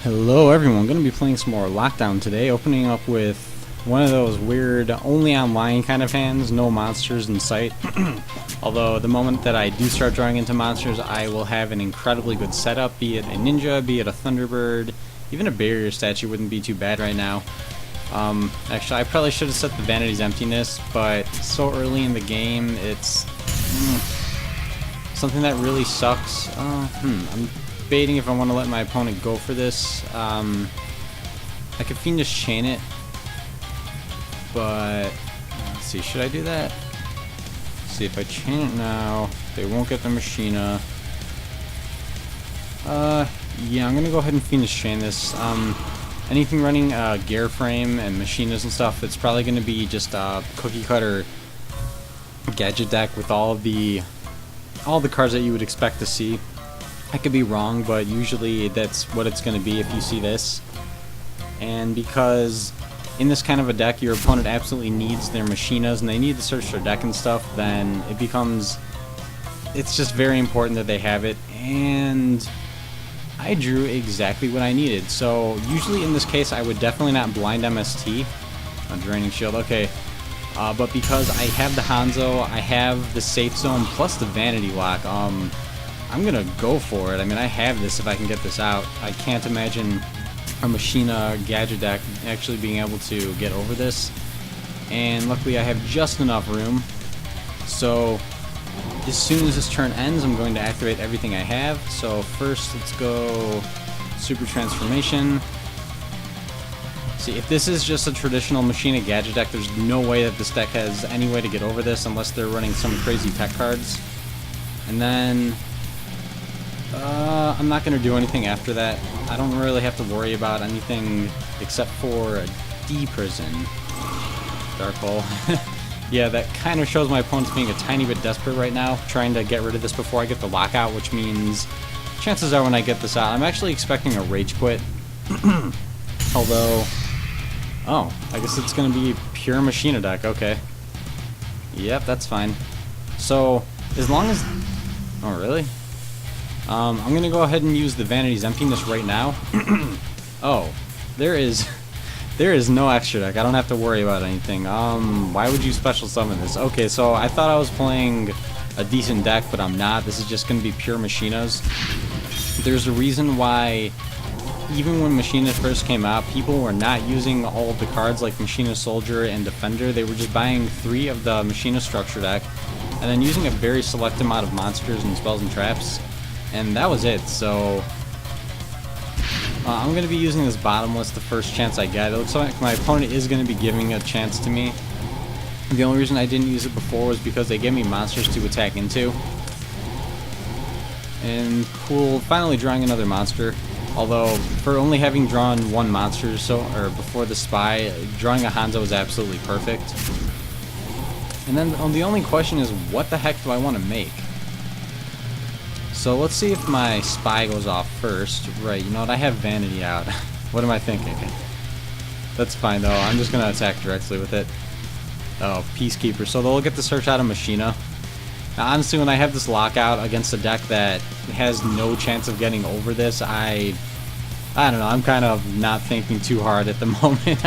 Hello everyone, I'm going to be playing some more LockDown today, opening up with one of those weird only online kind of hands, no monsters in sight. Although the moment that I do start drawing into monsters, I will have an incredibly good setup, be it a ninja, be it a thunderbird, even a barrier statue wouldn't be too bad right now. Actually I probably should have set the vanity's emptiness, but so early in the game it's something that really sucks. I'm debating if I want to let my opponent go for this. I could Fiendish chain it, but let's see, should I do that? Let's see, if I chain it now, they won't get the Machina. Yeah, I'm gonna go ahead and Fiendish chain this. Anything running gear frame and Machinas and stuff, it's probably gonna be just a cookie cutter gadget deck with all the cards that you would expect to see. I could be wrong, but usually that's what it's going to be if you see this. And because in this kind of a deck your opponent absolutely needs their Machinas and they need to search their deck and stuff, then it's just very important that they have it. And I drew exactly what I needed. So usually in this case I would definitely not blind MST. A Draining Shield, okay. But because I have the Hanzo, I have the Safe Zone plus the Vanity Lock, I'm gonna go for it. I mean, I have this if I can get this out. I can't imagine a Machina gadget deck actually being able to get over this. And luckily I have just enough room. So as soon as this turn ends, I'm going to activate everything I have. So first, let's go Super Transformation. See, if this is just a traditional Machina gadget deck, there's no way that this deck has any way to get over this unless they're running some crazy tech cards. And then I'm not going to do anything after that. I don't really have to worry about anything except for a D-Prison. Dark Hole. Yeah, that kind of shows my opponent's being a tiny bit desperate right now, trying to get rid of this before I get the lockout, which means chances are when I get this out, I'm actually expecting a Rage Quit. Although, oh, I guess it's going to be pure Machina deck, okay. Yep, that's fine. So, as long as... Oh, really? I'm gonna go ahead and use the Vanity's Emptiness right now. Oh, there is no extra deck. I don't have to worry about anything. Why would you special summon this? Okay, so I thought I was playing a decent deck, but I'm not. This is just gonna be pure Machinas. There's a reason why, even when Machinas first came out, people were not using all of the cards like Machina Soldier and Defender. They were just buying 3 of the Machina structure deck, and then using a very select amount of monsters and spells and traps. And that was it. So I'm going to be using this bottomless the first chance I get. It looks like my opponent is going to be giving a chance to me. The only reason I didn't use it before was because they gave me monsters to attack into. And cool, finally drawing another monster. Although for only having drawn one monster before the Spy, drawing a Hanzo is absolutely perfect. And then the only question is, what the heck do I want to make? So let's see if my Spy goes off first. Right, you know what, I have Vanity out. What am I thinking? That's fine though, I'm just going to attack directly with it. Oh, Peacekeeper, so they'll get the search out of Machina. Now honestly, when I have this lockout against a deck that has no chance of getting over this, I don't know, I'm kind of not thinking too hard at the moment.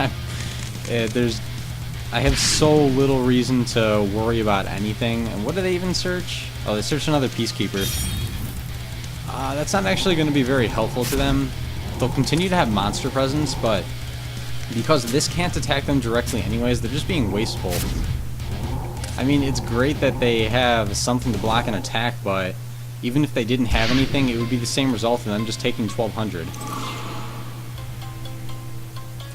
I have so little reason to worry about anything. And what do they even search? Oh, they search another Peacekeeper. That's not actually going to be very helpful to them. They'll continue to have monster presence, but because this can't attack them directly anyways, they're just being wasteful. I mean, it's great that they have something to block an attack, but even if they didn't have anything, it would be the same result of them just taking 1200.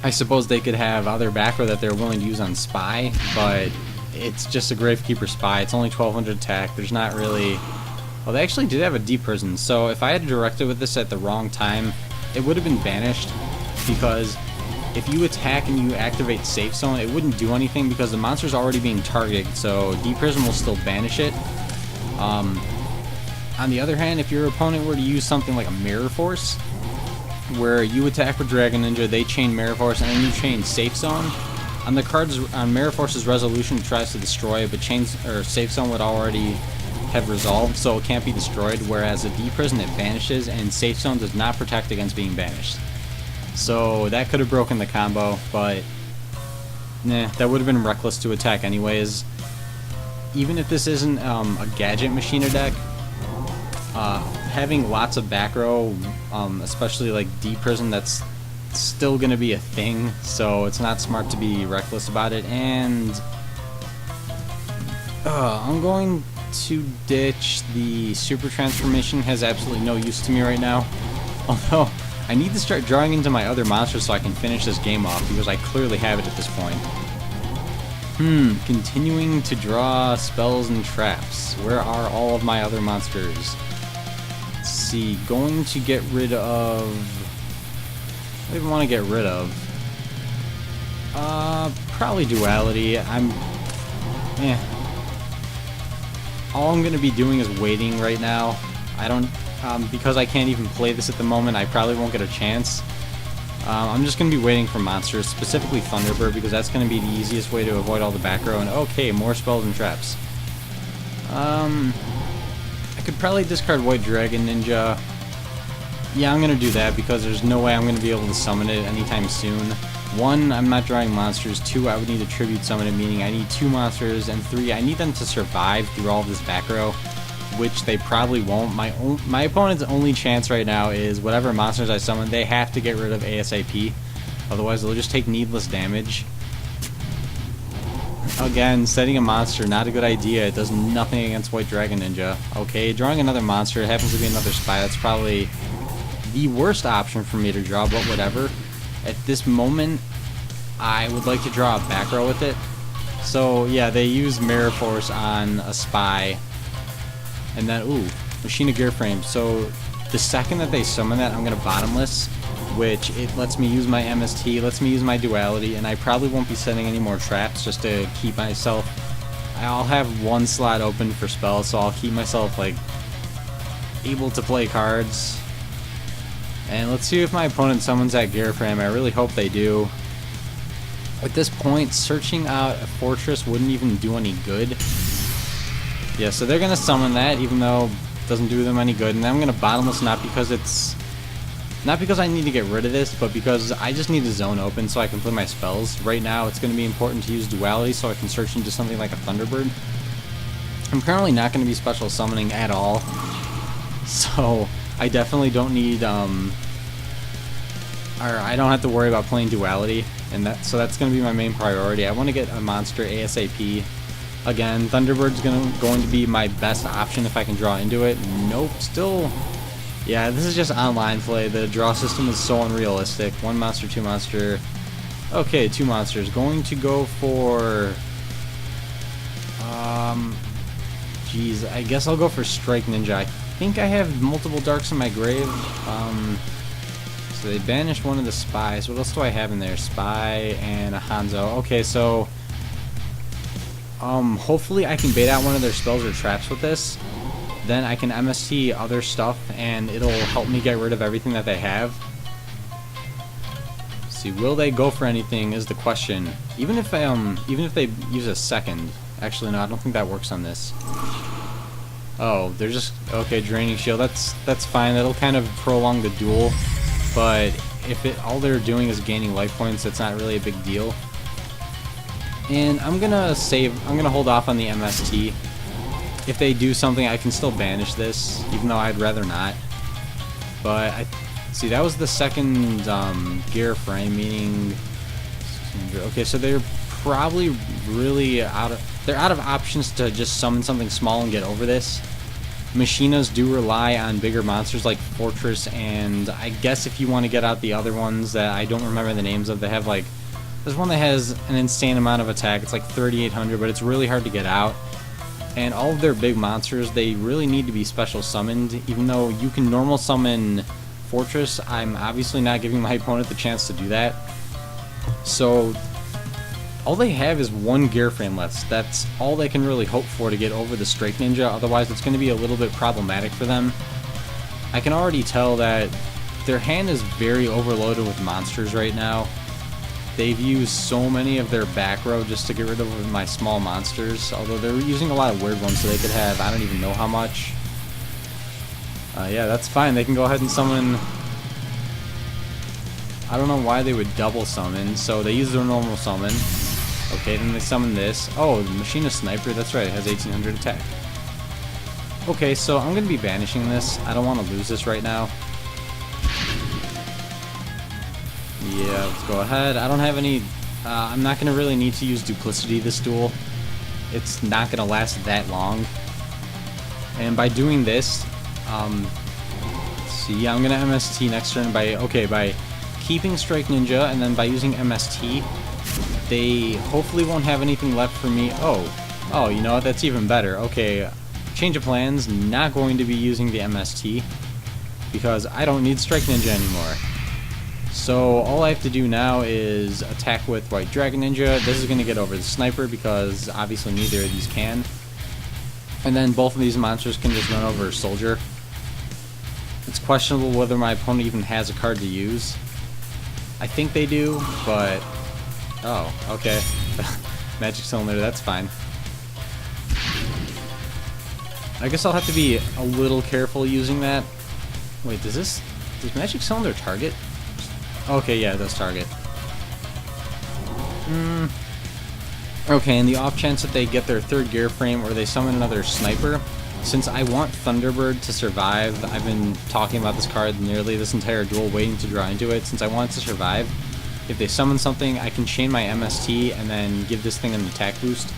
I suppose they could have other back row that they're willing to use on Spy, but it's just a Gravekeeper Spy. It's only 1200 attack. There's not really... Well, they actually did have a Deep Prison, so if I had directed with this at the wrong time, it would have been banished, because if you attack and you activate Safe Zone, it wouldn't do anything because the monster's already being targeted, so Deep Prison will still banish it. On the other hand, if your opponent were to use something like a Mirror Force, where you attack with Dragon Ninja, they chain Mirror Force, and then you chain Safe Zone, on the cards on Mirror Force's Resolution, it tries to destroy it, but Safe Zone would already have resolved, so it can't be destroyed, whereas a D-Prison it banishes, and Safe Zone does not protect against being banished. So that could have broken the combo, but nah, that would have been reckless to attack anyways. Even if this isn't a gadget Machina deck, having lots of back row, especially like D prison, that's still gonna be a thing, so it's not smart to be reckless about it. And I'm going to ditch the super transformation. Has absolutely no use to me right now, although I need to start drawing into my other monsters so I can finish this game off, because I clearly have it at this point. Continuing to draw spells and traps. Where are all of my other monsters? Let's see, going to get rid of... What do I even want to get rid of? Probably Duality. All I'm going to be doing is waiting right now. I don't... because I can't even play this at the moment, I probably won't get a chance. I'm just going to be waiting for monsters, specifically Thunderbird, because that's going to be the easiest way to avoid all the back row. And okay, more spells and traps. I could probably discard White Dragon Ninja. Yeah, I'm going to do that, because there's no way I'm going to be able to summon it anytime soon. 1, I'm not drawing monsters. 2, I would need to tribute summon it, meaning I need 2 monsters. And 3, I need them to survive through all of this back row, which they probably won't. My opponent's only chance right now is whatever monsters I summon, they have to get rid of ASAP. Otherwise, they'll just take needless damage. Again, setting a monster, not a good idea. It does nothing against White Dragon Ninja. Okay, drawing another monster, it happens to be another spy. That's probably the worst option for me to draw, but whatever. At this moment, I would like to draw a back row with it. So, yeah, they use Mirror Force on a spy. And then, ooh, Machina Gear Frame. So the second that they summon that, I'm going to bottomless, which it lets me use my MST, lets me use my Duality, and I probably won't be setting any more traps just to keep myself... I'll have 1 slot open for spells, so I'll keep myself, like, able to play cards. And let's see if my opponent summons that Gear Frame. I really hope they do. At this point, searching out a fortress wouldn't even do any good. Yeah, so they're gonna summon that, even though it doesn't do them any good. And then I'm gonna bottomless, not because I need to get rid of this, but because I just need a zone open so I can play my spells. Right now, it's gonna be important to use Duality so I can search into something like a Thunderbird. I'm currently not gonna be special summoning at all, so I definitely don't need I don't have to worry about playing Duality, and so that's gonna be my main priority. I want to get a monster ASAP. Again, Thunderbird's going to be my best option if I can draw into it. Nope, still... Yeah, this is just online play. The draw system is so unrealistic. 1 monster, 2 monster. Okay, 2 monsters. Going to go for... Geez, I guess I'll go for Strike Ninja. I think I have multiple darks in my grave. So they banished one of the spies. What else do I have in there? Spy and a Hanzo. Okay, so... hopefully I can bait out one of their spells or traps with this. Then I can MST other stuff, and it'll help me get rid of everything that they have. Let's see, will they go for anything is the question. Even if they use a second. Actually, no, I don't think that works on this. Oh, they're just... Okay, Draining Shield. That's fine. That'll kind of prolong the duel. But if all they're doing is gaining life points, that's not really a big deal. And I'm gonna hold off on the MST. If they do something, I can still banish this, even though I'd rather not. But see, that was the second gear frame, meaning... Okay, so they're probably really out of options to just summon something small and get over this. Machinas do rely on bigger monsters like Fortress, and I guess if you want to get out the other ones that I don't remember the names of, they have like... There's one that has an insane amount of attack. It's like 3,800, but it's really hard to get out. And all of their big monsters, they really need to be special summoned. Even though you can normal summon Fortress, I'm obviously not giving my opponent the chance to do that. So all they have is 1 gear frame left. That's all they can really hope for to get over the Strike Ninja. Otherwise, it's going to be a little bit problematic for them. I can already tell that their hand is very overloaded with monsters right now. They've used so many of their back row just to get rid of my small monsters, although they're using a lot of weird ones, so they could have, I don't even know how much. Yeah, that's fine. They can go ahead and summon... I don't know why they would double summon, so they use their normal summon. Okay, then they summon this. Oh, the Machinas sniper, that's right, it has 1800 attack. Okay, so I'm going to be banishing this. I don't want to lose this right now. Yeah, let's go ahead. I don't have any... I'm not going to really need to use duplicity this duel. It's not going to last that long. And by doing this, let's see, I'm going to MST next turn by keeping Strike Ninja, and then by using MST, they hopefully won't have anything left for me. Oh, you know what, that's even better. Okay, change of plans, not going to be using the MST, because I don't need Strike Ninja anymore. So all I have to do now is attack with White Dragon Ninja. This is going to get over the Sniper, because obviously neither of these can. And then both of these monsters can just run over a Soldier. It's questionable whether my opponent even has a card to use. I think they do, but... Oh, okay. Magic Cylinder, that's fine. I guess I'll have to be a little careful using that. Wait, does Magic Cylinder target? Okay, yeah, it does target. Okay, in the off chance that they get their third gear frame or they summon another sniper, since I want Thunderbird to survive, I've been talking about this card nearly this entire duel, waiting to draw into it. Since I want it to survive, if they summon something, I can chain my MST and then give this thing an attack boost.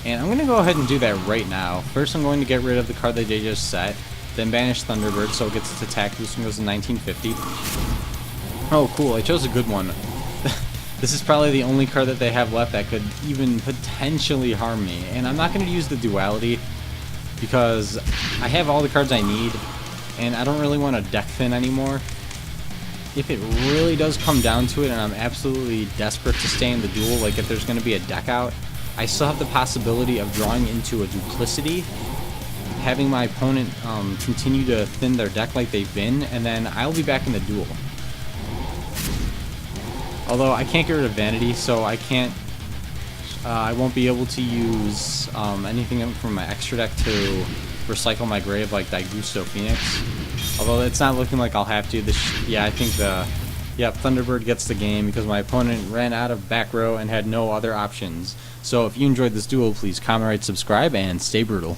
And I'm going to go ahead and do that right now. First, I'm going to get rid of the card that they just set, then banish Thunderbird so it gets its attack boost and goes to 1950. Oh, cool, I chose a good one. This is probably the only card that they have left that could even potentially harm me. And I'm not going to use the duality, because I have all the cards I need, and I don't really want to deck thin anymore. If it really does come down to it and I'm absolutely desperate to stay in the duel, like if there's going to be a deck out, I still have the possibility of drawing into a duplicity, having my opponent continue to thin their deck like they've been, and then I'll be back in the duel. Although I can't get rid of Vanity, so I can't... I won't be able to use anything from my extra deck to recycle my grave like Ygopro Phoenix. Although it's not looking like I'll have to. Yeah, I think Thunderbird gets the game because my opponent ran out of back row and had no other options. So if you enjoyed this duel, please comment, rate, subscribe, and stay brutal.